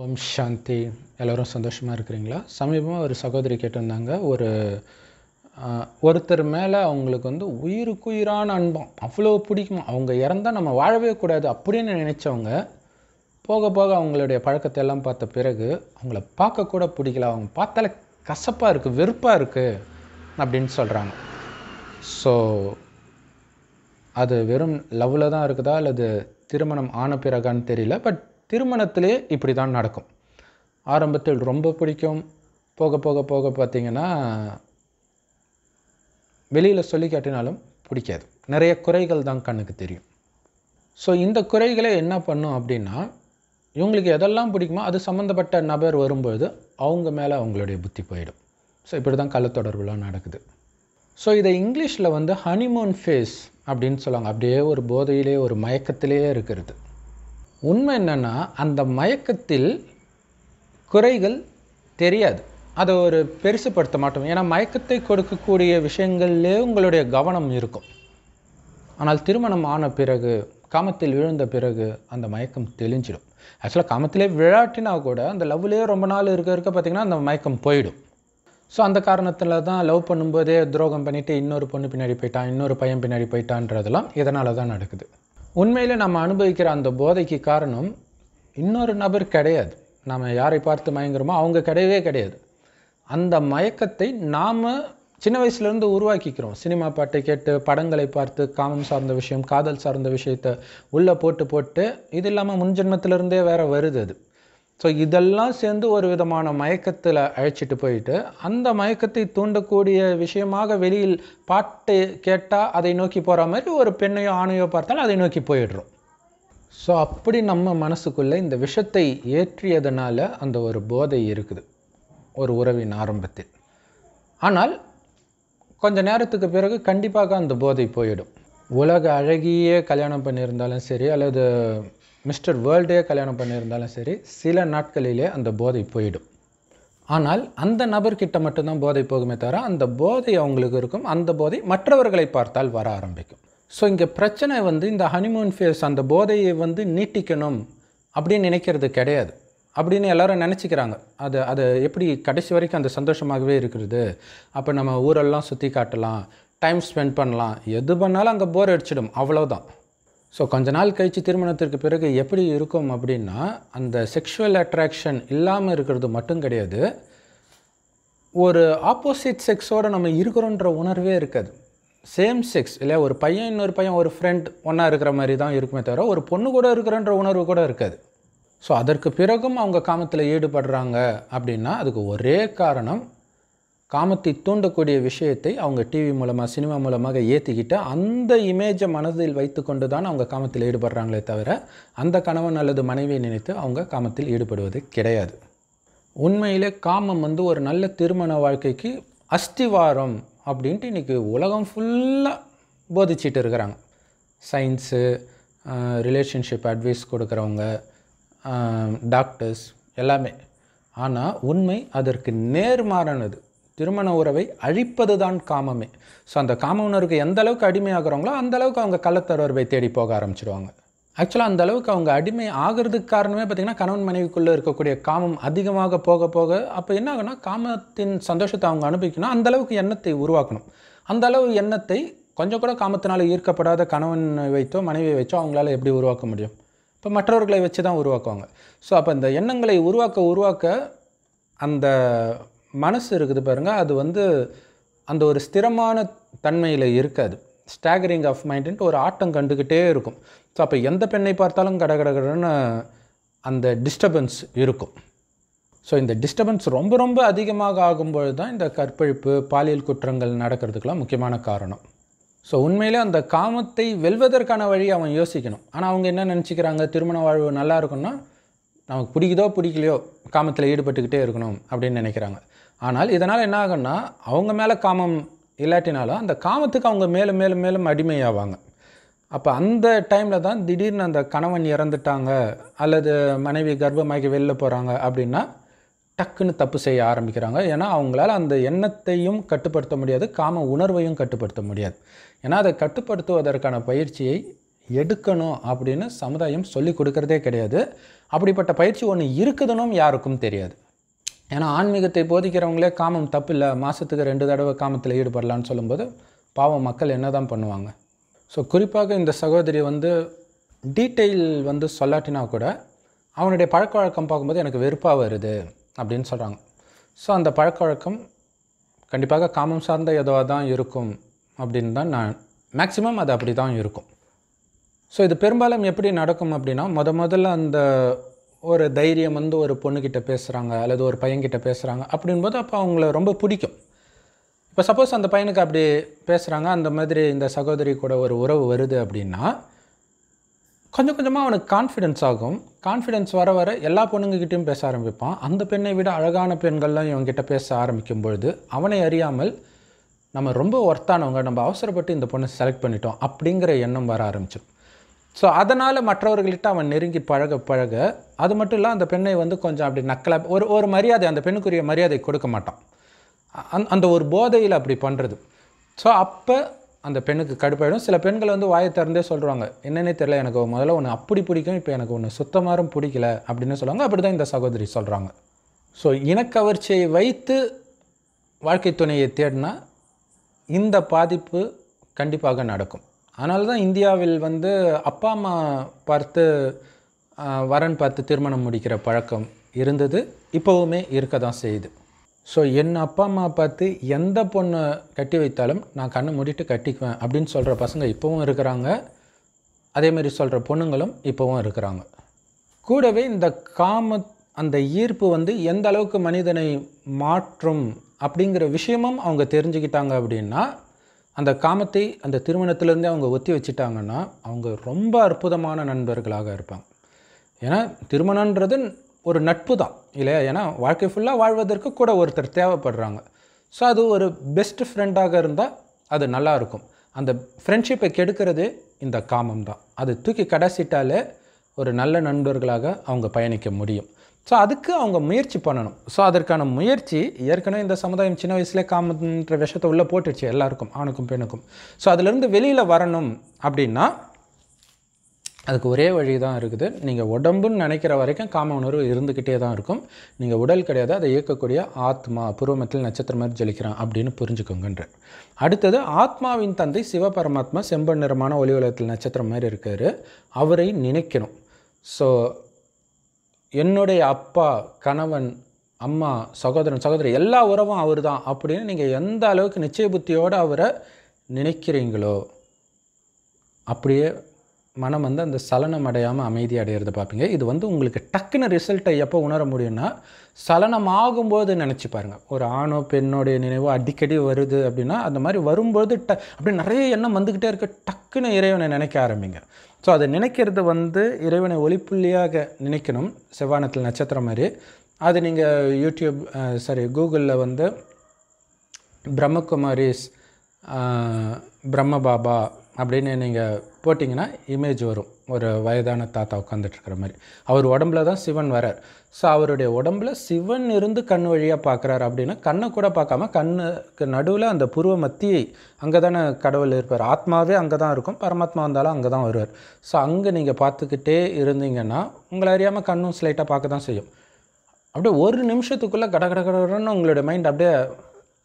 ஓம் சாந்தி. எல்லோரும் சந்தோஷமாக இருக்கிறீங்களா? சமீபமாக ஒரு சகோதரி கேட்டிருந்தாங்க. ஒருத்தர் மேலே அவங்களுக்கு உயிருக்குயிரான அன்பம், அவ்வளோ பிடிக்குமா, அவங்க இறந்தால் நம்ம வாழவே கூடாது அப்படின்னு நினச்சவங்க போக போக அவங்களுடைய பழக்கத்தை எல்லாம் பார்த்த பிறகு அவங்கள பார்க்கக்கூட பிடிக்கல, அவங்க பார்த்தாலே கசப்பாக இருக்குது, வெறுப்பாக இருக்குது அப்படின்னு சொல்கிறாங்க. ஸோ அது வெறும் லவ்வில் தான் இருக்குதா அல்லது திருமணம் ஆன பிறகான்னு தெரியல. பட் திருமணத்திலே இப்படி தான் நடக்கும். ஆரம்பத்தில் ரொம்ப பிடிக்கும், போக போக போக பார்த்திங்கன்னா வெளியில் சொல்லி காட்டினாலும் பிடிக்காது. நிறைய குறைகள் தான் கண்ணுக்கு தெரியும். ஸோ இந்த குறைகளை என்ன பண்ணும் அப்படின்னா, இவங்களுக்கு எதெல்லாம் பிடிக்குமோ அது சம்மந்தப்பட்ட நபர் வரும்பொழுது அவங்க மேலே அவங்களுடைய புத்தி போயிடும். ஸோ இப்படி தான் கள்ளத்தொடர்புலாம் நடக்குது. ஸோ இதை இங்கிலீஷில் ஹனிமூன் ஃபேஸ் அப்படின்னு சொல்லுவாங்க. அப்படியே ஒரு போதையிலே ஒரு மயக்கத்திலேயே இருக்கிறது. உண்மை என்னென்னா, அந்த மயக்கத்தில் குறைகள் தெரியாது, அதை ஒரு பெருசுப்படுத்த மாட்டோம். ஏன்னா மயக்கத்தை கொடுக்கக்கூடிய விஷயங்கள்லே உங்களுடைய கவனம் இருக்கும். ஆனால் திருமணம் ஆன பிறகு, காமத்தில் விழுந்த பிறகு அந்த மயக்கம் தெளிஞ்சிடும். ஆக்சுவலாக காமத்திலே விழாட்டினா கூட அந்த லவ்லேயே ரொம்ப நாள் இருக்க பார்த்திங்கன்னா அந்த மயக்கம் போயிடும். ஸோ அந்த காரணத்தில் தான் லவ் பண்ணும்போதே துரோகம் பண்ணிவிட்டு இன்னொரு பொண்ணு பின்னாடி போயிட்டான், இன்னொரு பையன் பின்னாடி போயிட்டான்றதெல்லாம் இதனால தான் நடக்குது. உண்மையில் நம்ம அனுபவிக்கிற அந்த போதைக்கு காரணம் இன்னொரு நபர் கிடையாது. நம்ம யாரை பார்த்து மயங்குறோமோ அவங்க கிடையவே கிடையாது. அந்த மயக்கத்தை நாம் சின்ன வயசுலேருந்து உருவாக்கிக்கிறோம். சினிமா பாட்டை கேட்டு, படங்களை பார்த்து, காமம் சார்ந்த விஷயம், காதல் சார்ந்த விஷயத்தை உள்ளே போட்டு இது இல்லாமல் முன்ஜென்மத்திலிருந்தே வேறு வருது அது. ஸோ இதெல்லாம் சேர்ந்து ஒரு விதமான மயக்கத்தில் அழைச்சிட்டு போயிட்டு, அந்த மயக்கத்தை தூண்டக்கூடிய விஷயமாக வெளியில் பாட்டு கேட்டால் அதை நோக்கி போகிற மாதிரி ஒரு பெண்ணையோ ஆணையோ பார்த்தாலும் அதை நோக்கி போயிடுறோம். ஸோ அப்படி நம்ம மனசுக்குள்ளே இந்த விஷத்தை ஏற்றியதுனால அந்த ஒரு போதை இருக்குது ஒரு உறவின் ஆரம்பத்தில். ஆனால் கொஞ்ச நேரத்துக்கு பிறகு கண்டிப்பாக அந்த போதை போயிடும். உலக அழகியே கல்யாணம் பண்ணியிருந்தாலும் சரி, அல்லது மிஸ்டர் வேர்ல்டே கல்யாணம் பண்ணியிருந்தாலும் சரி, சில நாட்களிலே அந்த போதை போயிடும். ஆனால் அந்த நபர்கிட்ட மட்டும்தான் போதை போகுமே தவிர, அந்த போதை அவங்களுக்கு இருக்கும். அந்த போதை மற்றவர்களை பார்த்தால் வர ஆரம்பிக்கும். ஸோ இங்கே பிரச்சனை இந்த ஹனிமூன் ஃபேஸ், அந்த போதையை நீட்டிக்கணும் அப்படின்னு நினைக்கிறது கிடையாது. அப்படின்னு எல்லாரும் நினச்சிக்கிறாங்க. அது எப்படி கடைசி வரைக்கும் அந்த சந்தோஷமாகவே இருக்கிறது, அப்போ நம்ம ஊரெல்லாம் சுற்றி காட்டலாம், டைம் ஸ்பெண்ட் பண்ணலாம், எது பண்ணாலும் அங்கே போர் அடிச்சிடும், அவ்வளோதான். ஸோ கொஞ்ச நாள் கழித்து திருமணத்திற்கு பிறகு எப்படி இருக்கும் அப்படின்னா, அந்த செக்ஷுவல் அட்ராக்ஷன் இல்லாமல் இருக்கிறது மட்டும் கிடையாது, ஒரு ஆப்போசிட் செக்ஸோடு நம்ம இருக்கிறோன்ற உணர்வே இருக்காது. சேம் செக்ஸ் இல்லை, ஒரு பையன் இன்னொரு பையன், ஒரு ஃப்ரெண்ட் ஒன்றா இருக்கிற மாதிரி தான் இருக்குமே தவிர ஒரு பொண்ணு கூட இருக்கிறன்ற உணர்வு கூட இருக்காது. ஸோ அதற்கு பிறகும் அவங்க காமத்தில் ஈடுபடுறாங்க அப்படின்னா அதுக்கு ஒரே காரணம், காமத்தை தூண்டக்கூடிய விஷயத்தை அவங்க டிவி மூலமாக, சினிமா மூலமாக ஏற்றிக்கிட்டு அந்த இமேஜை மனதில் வைத்து கொண்டு தான் அவங்க காமத்தில் ஈடுபடுறாங்களே தவிர அந்த கணவன் அல்லது மனைவியை நினைத்து அவங்க காமத்தில் ஈடுபடுவது கிடையாது. உண்மையிலே காமம் ஒரு நல்ல திருமண வாழ்க்கைக்கு அஸ்திவாரம் அப்படின்ட்டு இன்றைக்கி உலகம் ஃபுல்லாக போதிச்சிட்டு இருக்கிறாங்க. சயின்ஸு, ரிலேஷன்ஷிப் அட்வைஸ் கொடுக்குறவங்க, டாக்டர்ஸ் எல்லாமே. ஆனால் உண்மை அதற்கு நேர்மாறானது. திருமண உறவை அழிப்பது தான் காமமே. ஸோ அந்த காம உணர்வுக்கு எந்த அளவுக்கு அடிமையாகிறாங்களோ அந்த அளவுக்கு அவங்க கள்ளத்தொடர்பை தேடி போக ஆரம்பிச்சிடுவாங்க. ஆக்சுவலாக அந்த அளவுக்கு அவங்க அடிமை ஆகிறதுக்கு காரணமே பார்த்திங்கன்னா, கணவன் மனைவிக்குள்ளே இருக்கக்கூடிய காமம் அதிகமாக போக போக அப்போ என்ன ஆகுனா, காமத்தின் சந்தோஷத்தை அவங்க அனுபவிக்கணும், அந்த அளவுக்கு எண்ணத்தை உருவாக்கணும். அந்த அளவு எண்ணத்தை கொஞ்சம் கூட காமத்தினால் ஈர்க்கப்படாத கணவன் வைத்தோ மனைவியை வைச்சோ அவங்களால எப்படி உருவாக்க முடியும்? இப்போ மற்றவர்களை வச்சு தான் உருவாக்குவாங்க. ஸோ அப்போ இந்த எண்ணங்களை உருவாக்க அந்த மனசு இருக்குது பாருங்கள், அது அந்த ஒரு ஸ்திரமான தன்மையில் இருக்காது. ஸ்டாகரிங் ஆஃப் மைண்டுன்ட்டு ஒரு ஆட்டம் கண்டுக்கிட்டே இருக்கும். ஸோ அப்போ எந்த பெண்ணை பார்த்தாலும் கடகடன்னு அந்த டிஸ்டர்பன்ஸ் இருக்கும். ஸோ இந்த டிஸ்டர்பன்ஸ் ரொம்ப ரொம்ப அதிகமாக ஆகும்பொழுது தான் இந்த கற்பழிப்பு, பாலியல் குற்றங்கள் நடக்கிறதுக்கெலாம் முக்கியமான காரணம். ஸோ உண்மையிலே அந்த காமத்தை வெல்வதற்கான வழி அவன் யோசிக்கணும். ஆனால் அவங்க என்ன நினச்சிக்கிறாங்க, திருமண வாழ்வு நல்லா இருக்குன்னா நமக்கு பிடிக்குதோ பிடிக்கலையோ காமத்தில் ஈடுபட்டுக்கிட்டே இருக்கணும் அப்படின்னு நினைக்கிறாங்க. ஆனால் இதனால் என்ன ஆகுன்னா, அவங்க மேலே காமம் இல்லாட்டினாலும் அந்த காமத்துக்கு அவங்க மேலும் மேலும் மேலும் அடிமையாவாங்க. அப்போ அந்த டைமில் தான் திடீர்னு அந்த கணவன் இறந்துட்டாங்க அல்லது மனைவி கர்ப்பமாகி வெளில போகிறாங்க அப்படின்னா டக்குன்னு தப்பு செய்ய ஆரம்பிக்கிறாங்க. ஏன்னா அவங்களால அந்த எண்ணத்தையும் கட்டுப்படுத்த முடியாது, காம உணர்வையும் கட்டுப்படுத்த முடியாது. ஏன்னா அதை கட்டுப்படுத்துவதற்கான பயிற்சியை எடுக்கணும் அப்படின்னு சமுதாயம் சொல்லி கொடுக்கறதே கிடையாது. அப்படிப்பட்ட பயிற்சி ஒன்று இருக்குதுன்னும் யாருக்கும் தெரியாது. ஏன்னா ஆன்மீகத்தை போதிக்கிறவங்களே காமம் தப்பு இல்லை, மாதத்துக்கு 2 தடவை காமத்தில் ஈடுபடலான்னு சொல்லும்போது பாவம் மக்கள் என்ன தான் பண்ணுவாங்க? ஸோ குறிப்பாக இந்த சகோதரி டீட்டெயில் சொல்லாட்டினா கூட அவனுடைய பழக்க வழக்கம் பார்க்கும்போது எனக்கு வெறுப்பாக வருது அப்படின்னு சொல்கிறாங்க. ஸோ அந்த பழக்க வழக்கம் கண்டிப்பாக காமம் சார்ந்த ஏதோ தான் இருக்கும் அப்படின்னு தான் நான் மேக்ஸிமம் அது அப்படி தான் இருக்கும். ஸோ இது பெரும்பாலும் எப்படி நடக்கும் அப்படின்னா, முதல்ல அந்த ஒரு தைரியம் ஒரு பொண்ணுக்கிட்ட பேசுகிறாங்க அல்லது ஒரு பையன்கிட்ட பேசுகிறாங்க அப்படின்போது அப்போ அவங்கள ரொம்ப பிடிக்கும். இப்போ சப்போஸ் அந்த பையனுக்கு அப்படி பேசுகிறாங்க, அந்த மாதிரி இந்த சகோதரி கூட ஒரு உறவு வருது அப்படின்னா கொஞ்சம் கொஞ்சமாக அவனுக்கு கான்ஃபிடென்ஸ் ஆகும். கான்ஃபிடென்ஸ் வர வர எல்லா பொண்ணுங்கக்கிட்டையும் பேச ஆரம்பிப்பான். அந்த பெண்ணை விட அழகான பெண்கள்லாம் இவங்ககிட்ட பேச ஆரம்பிக்கும் பொழுது அவனை அறியாமல் நம்ம ரொம்ப ஒர்த்தானவங்க, நம்ம அவசரப்பட்டு இந்த பொண்ணை செலக்ட் பண்ணிட்டோம் அப்படிங்கிற எண்ணம் வர ஆரம்பிச்சிடும். ஸோ அதனால் மற்றவர்கள்கிட்ட அவன் நெருங்கி பழக அது மட்டும் இல்லை, அந்த பெண்ணை கொஞ்சம் அப்படி நக்கலாக ஒரு மரியாதை, அந்த பெண்ணுக்குரிய மரியாதை கொடுக்க மாட்டான். அந்த ஒரு போதையில் அப்படி பண்ணுறது. ஸோ அப்போ அந்த பெண்ணுக்கு கடுப்பாயிடும். சில பெண்கள் வாயை திறந்தே சொல்கிறாங்க, என்னன்னே தெரியல, எனக்கு முதல்ல ஒன்று அப்படி பிடிக்கும், இப்போ எனக்கு ஒன்று சுத்தமாரும் பிடிக்கல அப்படின்னு சொல்லுவாங்க. அப்படி தான் இந்த சகோதரி சொல்கிறாங்க. ஸோ இனக்கவர்ச்சியை வைத்து வாழ்க்கை துணையை தேடினா இந்த பாதிப்பு கண்டிப்பாக நடக்கும். அதனால தான் இந்தியாவில் அப்பா அம்மா பார்த்து வரன் பார்த்து திருமணம் முடிக்கிற பழக்கம் இருந்தது, இப்போவுமே இருக்க தான் செய்யுது. ஸோ என் அப்பா அம்மா பார்த்து எந்த பொண்ணை கட்டி வைத்தாலும் நான் கண்ணை மூடிட்டு கட்டிக்குவேன் அப்படின்னு சொல்கிற பசங்க இப்போவும் இருக்கிறாங்க. அதேமாரி சொல்கிற பொண்ணுங்களும் இப்போவும் இருக்கிறாங்க. கூடவே இந்த அந்த ஈர்ப்பு எந்த அளவுக்கு மனிதனை மாற்றும் அப்படிங்கிற விஷயமும் அவங்க தெரிஞ்சுக்கிட்டாங்க அப்படின்னா, அந்த காமத்தை அந்த திருமணத்திலேருந்தே அவங்க ஒத்தி வச்சுட்டாங்கன்னா அவங்க ரொம்ப அற்புதமான நண்பர்களாக இருப்பாங்க. ஏன்னா திருமணன்றது ஒரு நட்பு தான் இல்லையா? ஏன்னா வாழ்க்கை ஃபுல்லாக வாழ்வதற்கு கூட ஒருத்தர் தேவைப்படுறாங்க. ஸோ அது ஒரு பெஸ்ட் ஃப்ரெண்டாக இருந்தால் அது நல்லாயிருக்கும். அந்த ஃப்ரெண்ட்ஷிப்பை கெடுக்கிறதே இந்த காமம் தான். அது தூக்கி கடைசிட்டாலே ஒரு நல்ல நண்பர்களாக அவங்க பயணிக்க முடியும். ஸோ அதுக்கு அவங்க முயற்சி பண்ணணும். ஸோ அதற்கான முயற்சி ஏற்கனவே இந்த சமுதாயம் சின்ன வயசுலேயே காமன்ற விஷயத்தை உள்ளே போட்டுடுச்சு எல்லாருக்கும், ஆணுக்கும் பெண்ணுக்கும். ஸோ அதிலேருந்து வெளியில் வரணும் அப்படின்னா அதுக்கு ஒரே வழி தான் இருக்குது. நீங்கள் உடம்புன்னு நினைக்கிற வரைக்கும் காம உணர்வு இருந்துக்கிட்டே தான் இருக்கும். நீங்கள் உடல் கிடையாது, அதை இயக்கக்கூடிய ஆத்மா, பூர்வமத்தில் நட்சத்திரம் மாதிரி ஜொலிக்கிறான் அப்படின்னு புரிஞ்சுக்கோங்கன்ற. அடுத்தது, ஆத்மாவின் தந்தை சிவபரமாத்மா செம்பன் நிறமான ஒளி உலகத்தில் நட்சத்திரம் மாதிரி இருக்கார். அவரை நினைக்கணும். ஸோ என்னுடைய அப்பா, கணவன், அம்மா, சகோதரன், சகோதரி எல்லா உறவும் அவர் தான் அப்படின்னு நீங்கள் எந்த அளவுக்கு நிச்சய புத்தியோடு அவரை நினைக்கிறீங்களோ அப்படியே மனம் அந்த சலனம் அடையாமல் அமைதி அடையிறத பார்ப்பீங்க. இது உங்களுக்கு டக்குன்னு ரிசல்ட்டை எப்போ உணர முடியும்னா, சலனம் ஆகும்போது நினச்சி பாருங்கள். ஒரு ஆணோ பெண்ணோடைய நினைவோ அடிக்கடி வருது அப்படின்னா அந்த மாதிரி வரும்போது அப்படி நிறைய எண்ணம் வந்துக்கிட்டே இருக்க, டக்குன்னு இறைவனை நினைக்க ஆரம்பிங்க. ஸோ அதை நினைக்கிறது இறைவனை ஒளிப்புள்ளியாக நினைக்கணும், செவ்வானத்தில் நட்சத்திரம் மாதிரி. அது நீங்கள் கூகுளில் பிரம்மகுமாரிஸ் பிரம்ம பாபா அப்படின்னு நீங்கள் போட்டிங்கன்னா இமேஜ் வரும். ஒரு வயதான தாத்தா உட்காந்துட்ருக்கிற மாதிரி. அவர் உடம்புல தான் சிவன் வரார். ஸோ அவருடைய உடம்புல சிவன் இருந்து கண் வழியாக பார்க்குறாரு அப்படின்னா கண்ணை கூட பார்க்காம கண்ணுக்கு நடுவில் அந்த புருவ மத்தியை, அங்கே தானே கடவுள் இருப்பார். ஆத்மாவே அங்கே தான் இருக்கும், பரமாத்மா வந்தாலும் அங்கே தான் வருவார். ஸோ அங்கே நீங்கள் பார்த்துக்கிட்டே இருந்தீங்கன்னா உங்களை அறியாமல் கண்ணும் ஸ்லைட்டாக பார்க்க தான் செய்யும். அப்படியே ஒரு நிமிஷத்துக்குள்ளே கடகடகடன்னு உங்களுடைய மைண்ட் அப்படியே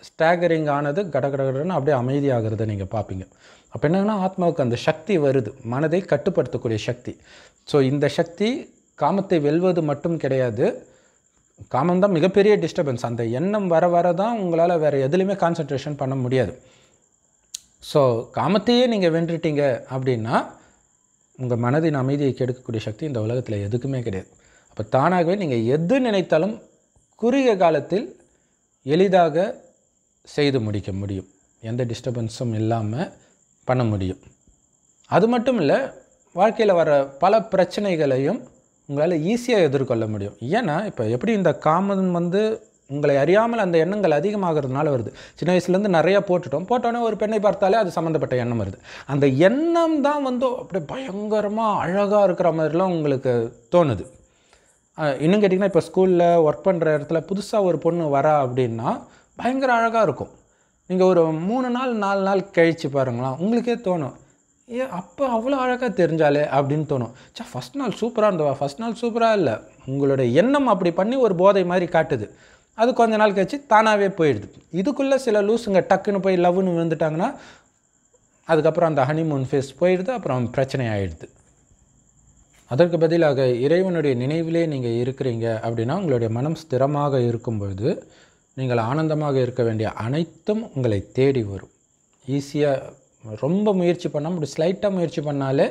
ஸ்டாகரிங் ஆனது, கடகடகடன்னு அப்படியே அமைதியாகிறத நீங்கள் பார்ப்பீங்க. அப்போ என்னன்னா ஆத்மாவுக்கு அந்த சக்தி வருது, மனதை கட்டுப்படுத்தக்கூடிய சக்தி. ஸோ இந்த சக்தி காமத்தை வெல்வது மட்டும் கிடையாது, காமம்தான் மிகப்பெரிய டிஸ்டர்பன்ஸ். அந்த எண்ணம் வர தான் உங்களால் வேறு எதுலேயுமே கான்சன்ட்ரேஷன் பண்ண முடியாது. ஸோ காமத்தையே நீங்கள் வென்றுட்டீங்க அப்படின்னா உங்கள் மனதின் அமைதியை கெடுக்கக்கூடிய சக்தி இந்த உலகத்தில் எதுக்குமே கிடையாது. அப்போ தானாகவே நீங்கள் எது நினைத்தாலும் குறுகிய காலத்தில் எளிதாக செய்து முடிக்க முடியும், எந்த டிஸ்டர்பன்ஸும் இல்லாமல் பண்ண முடியும். அது மட்டும் இல்லை, வாழ்க்கையில் வர பல பிரச்சனைகளையும் உங்களால் ஈஸியாக எதிர்கொள்ள முடியும். ஏன்னா இப்போ எப்படி இந்த காமம் உங்களை அறியாமல் அந்த எண்ணங்கள் அதிகமாகிறதுனால வருது. சின்ன வயசுலேருந்து நிறையா போட்டோன்னே ஒரு பெண்ணை பார்த்தாலே அது சம்மந்தப்பட்ட எண்ணம் வருது. அந்த எண்ணம் தான் அப்படியே பயங்கரமாக அழகாக இருக்கிற மாதிரிலாம் உங்களுக்கு தோணுது. இன்னும் கேட்டிங்கன்னா இப்போ ஸ்கூலில் ஒர்க் பண்ணுற இடத்துல புதுசாக ஒரு பொண்ணு வரா அப்படின்னா பயங்கர அழகாக இருக்கும். நீங்கள் ஒரு 3 நாள் 4 நாள் கழித்து பாருங்களா, உங்களுக்கே தோணும், அப்போ அவ்வளோ அழகாக தெரிஞ்சாலே அப்படின்னு தோணும். ஃபஸ்ட் நாள் சூப்பராக இருந்தவா, ஃபஸ்ட் நாள் சூப்பராக இல்லை, உங்களுடைய எண்ணம் அப்படி பண்ணி ஒரு போதை மாதிரி காட்டுது. அது கொஞ்ச நாள் கழிச்சு தானாகவே போயிடுது. இதுக்குள்ளே சில லூஸுங்க டக்குன்னு போய் லவ்னு வந்துட்டாங்கன்னா அதுக்கப்புறம் அந்த ஹனிமூன் ஃபேஸ் போயிடுது, அப்புறம் பிரச்சனை ஆகிடுது. அதற்கு பதிலாக இறைவனுடைய நினைவிலே நீங்கள் இருக்கிறீங்க அப்படின்னா உங்களுடைய மனம் ஸ்திரமாக இருக்கும்பொழுது நீங்கள் ஆனந்தமாக இருக்க வேண்டிய அனைத்தும் உங்களை தேடி வரும். ஈஸியாக ரொம்ப முயற்சி பண்ணால், இப்படி ஸ்லைட்டாக முயற்சி பண்ணாலே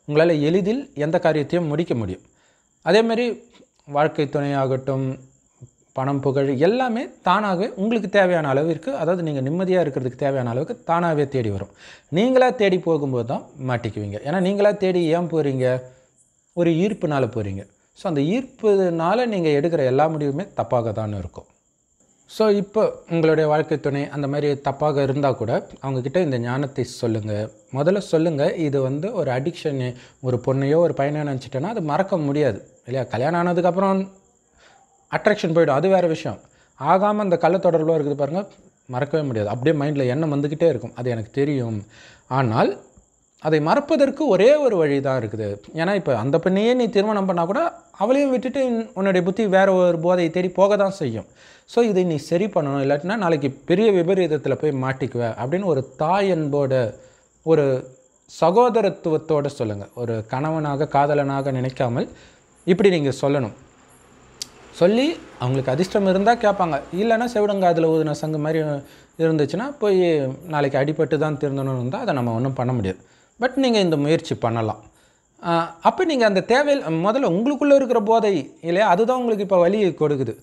உங்களால் எளிதில் எந்த காரியத்தையும் முடிக்க முடியும். அதேமாதிரி வாழ்க்கை துணையாகட்டும், பணம், புகழ் எல்லாமே தானாகவே உங்களுக்கு தேவையான அளவிற்கு, அதாவது நீங்கள் நிம்மதியாக இருக்கிறதுக்கு தேவையான அளவுக்கு தானாகவே தேடி வரும். நீங்களாக தேடி போகும்போது தான் மாட்டிக்குவீங்க. ஏன்னா நீங்களாக தேடி ஏன் போகிறீங்க? ஒரு ஈர்ப்புனால போகிறீங்க. ஸோ அந்த ஈர்ப்புனால நீங்கள் எடுக்கிற எல்லா முடிவுமே தப்பாக தான் இருக்கும். ஸோ இப்போ உங்களுடைய வாழ்க்கை துணை அந்த மாதிரி தப்பாக இருந்தால் கூட அவங்கக்கிட்ட இந்த ஞானத்தை சொல்லுங்கள். முதல்ல சொல்லுங்கள், இது ஒரு அடிக்ஷனு. ஒரு பொண்ணையோ ஒரு பையனையோ நினச்சிட்டேன்னா அது மறக்க முடியாது இல்லையா? கல்யாணம் ஆனதுக்கப்புறம் அட்ராக்ஷன் போய்டும், அது வேறு விஷயம். ஆகாமல் அந்த கள்ள தொடர்பில் இருக்குது பாருங்கள், மறக்கவே முடியாது. அப்படியே மைண்டில் எண்ணம் வந்துக்கிட்டே இருக்கும், அது எனக்கு தெரியும். ஆனால் அதை மறப்பதற்கு ஒரே ஒரு வழி தான் இருக்குது. ஏன்னா இப்போ அந்த பெண்ணையே நீ திருமணம் பண்ணால் கூட அவளையும் விட்டுட்டு உன்னுடைய புத்தி வேறு ஒரு போதையை தேடி போக தான் செய்யும். ஸோ இதை நீ சரி பண்ணணும், இல்லாட்டினா நாளைக்கு பெரிய விபரீதத்தில் போய் மாட்டிக்குவேன் அப்படின்னு ஒரு தாய் அன்போட, ஒரு சகோதரத்துவத்தோடு சொல்லுங்கள். ஒரு கணவனாக காதலனாக நினைக்காமல் இப்படி நீங்கள் சொல்லணும். சொல்லி அவங்களுக்கு அதிர்ஷ்டம் இருந்தால் கேட்பாங்க, இல்லைன்னா செவிடங்க அதில் ஊதின சங்கு மாதிரி இருந்துச்சுன்னா போய் நாளைக்கு அடிபட்டு தான் திருந்தணும்னு இருந்தால் அதை நம்ம ஒன்றும் பண்ண முடியாது. பட் நீங்கள் இந்த முயற்சி பண்ணலாம். அப்போ நீங்கள் அந்த முதல்ல உங்களுக்குள்ளே இருக்கிற போதை இல்லையா, அதுதான் உங்களுக்கு இப்போ வலியை கொடுக்குது.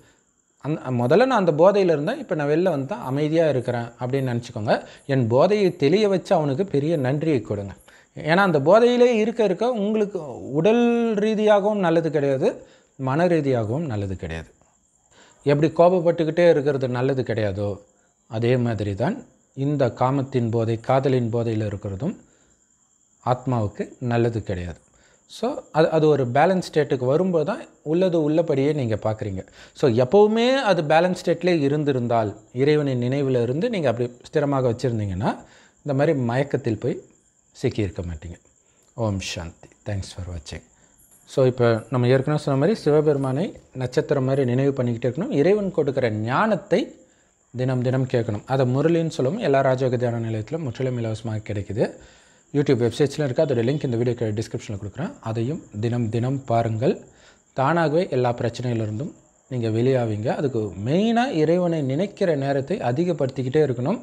முதல்ல நான் அந்த போதையில் இருந்தேன், இப்போ நான் வெளில வந்து தான் அமைதியாக இருக்கிறேன் அப்படின்னு நினச்சிக்கோங்க. என் போதையை தெளிய வச்சு அவனுக்கு பெரிய நன்றியை கொடுங்க. ஏன்னா அந்த போதையிலே இருக்க உங்களுக்கு உடல் ரீதியாகவும் நல்லது கிடையாது, மன ரீதியாகவும் நல்லது கிடையாது. எப்படி கோபப்பட்டுக்கிட்டே இருக்கிறது நல்லது கிடையாதோ அதே மாதிரி தான் இந்த காமத்தின் போதை, காதலின் போதையில் இருக்கிறதும் ஆத்மாவுக்கு நல்லது கிடையாது. ஸோ அது ஒரு பேலன்ஸ் ஸ்டேட்டுக்கு வரும்போது தான் உள்ளபடியே நீங்கள் பார்க்குறீங்க. ஸோ எப்போவுமே அது பேலன்ஸ் ஸ்டேட்லேயே இருந்திருந்தால், இறைவனின் நினைவில் இருந்து நீங்கள் அப்படி ஸ்திரமாக வச்சுருந்தீங்கன்னா இந்த மாதிரி மயக்கத்தில் போய் சிக்கியிருக்க மாட்டீங்க. ஓம் சாந்தி. தேங்க்ஸ் ஃபார் வாட்சிங். ஸோ இப்போ நம்ம ஏற்கனவே சொன்ன மாதிரி சிவபெருமானை நட்சத்திரம் மாதிரி நினைவு பண்ணிக்கிட்டே இருக்கணும். இறைவன் கொடுக்குற ஞானத்தை தினம் தினம் கேட்கணும். அதை முரளின்னு சொல்லுவோம். எல்லா ராஜயோக தியான நிலையத்திலும் முற்றிலும் இலவசமாக கிடைக்குது. யூடியூப் வெப்சைட்ஸில் இருக்குது, அதோட லிங்க் இந்த வீடியோ டிஸ்கிரிப்ஷனில் கொடுக்குறேன். அதையும் தினம் தினம் பாருங்கள். தானாகவே எல்லா பிரச்சனையிலிருந்தும் நீங்கள் வெளியாவீங்க. அதுக்கு மெயினாக இறைவனை நினைக்கிற நேரத்தை அதிகப்படுத்திக்கிட்டே இருக்கணும்.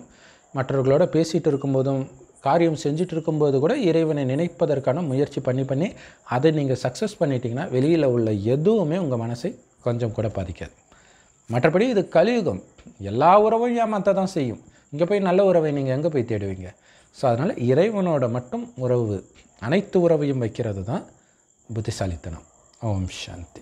மற்றவர்களோட பேசிகிட்டு இருக்கும்போதும் காரியம் செஞ்சுட்டு இருக்கும்போது கூட இறைவனை நினைப்பதற்கான முயற்சி பண்ணி அதை நீங்கள் சக்ஸஸ் பண்ணிட்டீங்கன்னா வெளியில் உள்ள எதுவுமே உங்கள் மனசை கொஞ்சம் கூட பாதிக்காது. மற்றபடி இது கலியுகம், எல்லா உறவும் ஏமாற்ற தான் செய்யும். இங்கே போய் நல்ல உறவை நீங்கள் எங்கே போய் தேடுவீங்க? ஸோ அதனால் இறைவனோட மட்டும் உறவு, அனைத்து உறவையும் வைக்கிறது தான் புத்திசாலித்தனம். ஓம் சாந்தி.